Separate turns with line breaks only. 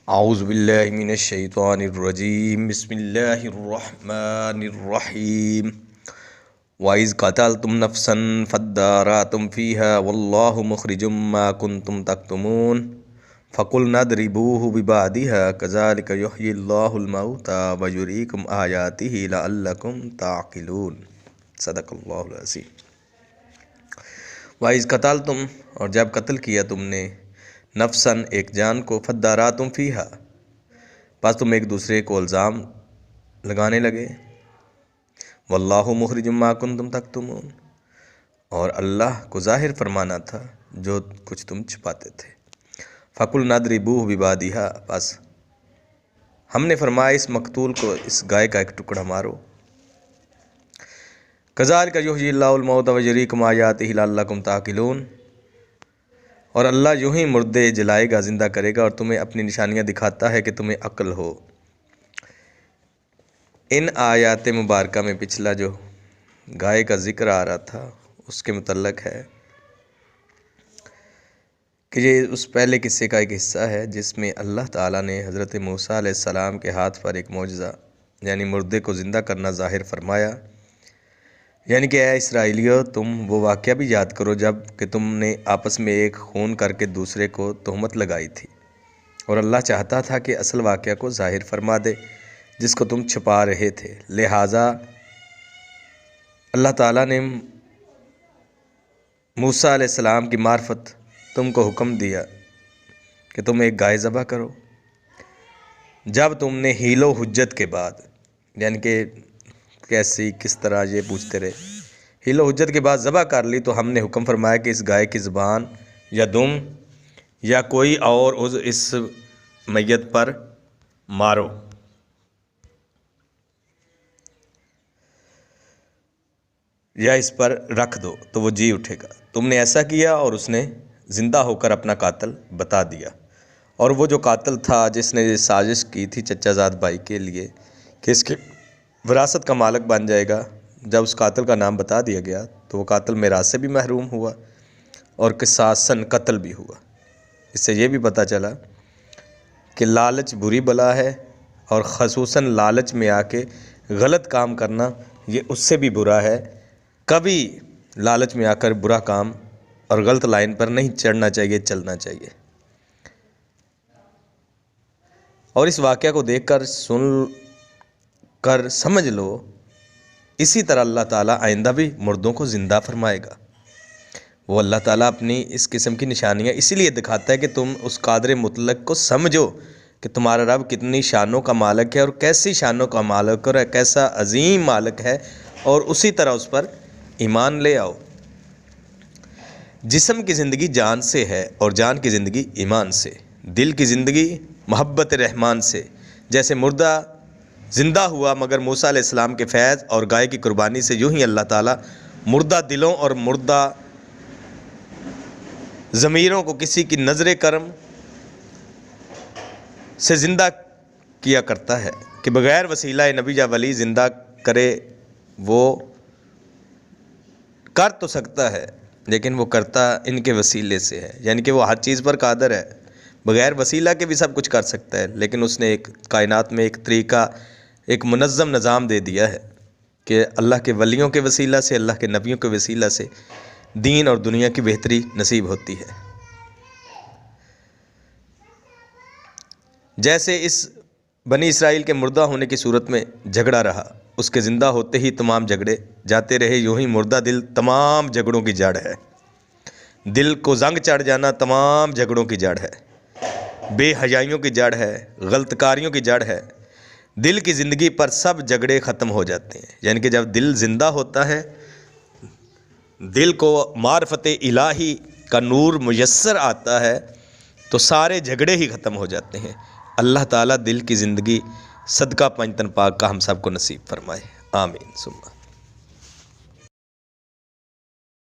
اعوذ باللہ من الشیطان الرجیم بسم اللہ الرحمن الرحیم وَإِذْ قَتَلْتُمْ نَفْسًا فَادَّارَأْتُمْ فِيهَا وَاللَّهُ مُخْرِجٌ مَّا كُنتُمْ تَكْتُمُونَ فَقُلْنَا اضْرِبُوهُ بِبَعْضِهَا كَذَلِكَ يُحْيِي اللَّهُ الْمَوْتَىٰ وَيُرِيكُمْ آيَاتِهِ لَعَلَّكُمْ تَعْقِلُونَ صدق اللہ العظیم۔ وَإِذْ قَتَلْتُمْ، اور جب قتل کیا تم نے، نفساً ایک جان کو، فَادَّارَأْتُمْ فِيهَا، پس تم ایک دوسرے کو الزام لگانے لگے، وَاللَّهُ مُخْرِجٌ مَّا كُنتُمْ تَكْتُمُونَ، اور اللہ کو ظاہر فرمانا تھا جو کچھ تم چھپاتے تھے۔ فَقُلْنَا اضْرِبُوهُ بِبَعْضِهَا، پس ہم نے فرمایا اس مقتول کو اس گائے کا ایک ٹکڑا مارو۔ كَذَلِكَ يُحْيِي اللَّهُ الْمَوْتَىٰ وَيُرِيكُمْ آيَاتِهِ لَعَلَّكُمْ تَعْقِلُونَ، اور اللہ یوں ہی مردے جلائے گا، زندہ کرے گا، اور تمہیں اپنی نشانیاں دکھاتا ہے کہ تمہیں عقل ہو۔ ان آیات مبارکہ میں پچھلا جو گائے کا ذکر آ رہا تھا اس کے متعلق ہے کہ یہ اس پہلے قصے کا ایک حصہ ہے جس میں اللہ تعالیٰ نے حضرت موسیٰ علیہ السلام کے ہاتھ پر ایک معجزہ یعنی مردے کو زندہ کرنا ظاہر فرمایا، یعنی کہ اے اسرائیلیو، تم وہ واقعہ بھی یاد کرو جب کہ تم نے آپس میں ایک خون کر کے دوسرے کو تہمت لگائی تھی، اور اللہ چاہتا تھا کہ اصل واقعہ کو ظاہر فرما دے جس کو تم چھپا رہے تھے۔ لہٰذا اللہ تعالیٰ نے موسیٰ علیہ السلام کی معرفت تم کو حکم دیا کہ تم ایک گائے ذبح کرو۔ جب تم نے حیل و حجت کے بعد، یعنی کہ کیسی کس طرح یہ پوچھتے رہے، حیل و حجت کے بعد ذبح کر لی تو ہم نے حکم فرمایا کہ اس گائے کی زبان یا دم یا کوئی اور عضو اس میت پر مارو۔ یا اس پر رکھ دو تو وہ جی اٹھے گا۔ تم نے ایسا کیا اور اس نے زندہ ہو کر اپنا قاتل بتا دیا، اور وہ جو قاتل تھا جس نے یہ سازش کی تھی چچا زاد بھائی کے لیے کہ اس کی وراثت کا مالک بن جائے گا، جب اس قاتل کا نام بتا دیا گیا تو وہ قاتل میراث سے بھی محروم ہوا اور قصاصاً قتل بھی ہوا۔ اس سے یہ بھی پتہ چلا کہ لالچ بری بلا ہے، اور خصوصاً لالچ میں آ کے غلط کام کرنا یہ اس سے بھی برا ہے۔ کبھی لالچ میں آ کر برا کام اور غلط لائن پر نہیں چڑھنا چاہیے، چلنا چاہیے۔ اور اس واقعہ کو دیکھ کر سن کر سمجھ لو، اسی طرح اللہ تعالیٰ آئندہ بھی مردوں کو زندہ فرمائے گا۔ وہ اللہ تعالیٰ اپنی اس قسم کی نشانیاں اسی لیے دکھاتا ہے کہ تم اس قادر مطلق کو سمجھو کہ تمہارا رب کتنی شانوں کا مالک ہے، اور کیسی شانوں کا مالک اور کیسا عظیم مالک ہے، اور اسی طرح اس پر ایمان لے آؤ۔ جسم کی زندگی جان سے ہے، اور جان کی زندگی ایمان سے، دل کی زندگی محبت رحمان سے۔ جیسے مردہ زندہ ہوا مگر موسیٰ علیہ السلام کے فیض اور گائے کی قربانی سے، یوں ہی اللہ تعالیٰ مردہ دلوں اور مردہ ضمیروں کو کسی کی نظر کرم سے زندہ کیا کرتا ہے کہ بغیر وسیلہ نبی یا ولی زندہ کرے۔ وہ کر تو سکتا ہے لیکن وہ کرتا ان کے وسیلے سے ہے، یعنی کہ وہ ہر چیز پر قادر ہے، بغیر وسیلہ کے بھی سب کچھ کر سکتا ہے، لیکن اس نے ایک کائنات میں ایک طریقہ، ایک منظم نظام دے دیا ہے کہ اللہ کے ولیوں کے وسیلہ سے، اللہ کے نبیوں کے وسیلہ سے دین اور دنیا کی بہتری نصیب ہوتی ہے۔ جیسے اس بنی اسرائیل کے مردہ ہونے کی صورت میں جھگڑا رہا، اس کے زندہ ہوتے ہی تمام جھگڑے جاتے رہے، یوں ہی مردہ دل تمام جھگڑوں کی جڑ ہے۔ دل کو زنگ چڑھ جانا تمام جھگڑوں کی جڑ ہے، بے حیائیوں کی جڑ ہے، غلط کاریوں کی جڑ ہے۔ دل کی زندگی پر سب جھگڑے ختم ہو جاتے ہیں، یعنی کہ جب دل زندہ ہوتا ہے، دل کو معرفت الہی کا نور میسر آتا ہے، تو سارے جھگڑے ہی ختم ہو جاتے ہیں۔ اللہ تعالیٰ دل کی زندگی صدقہ پنجتن پاک کا ہم سب کو نصیب فرمائے، آمین ثم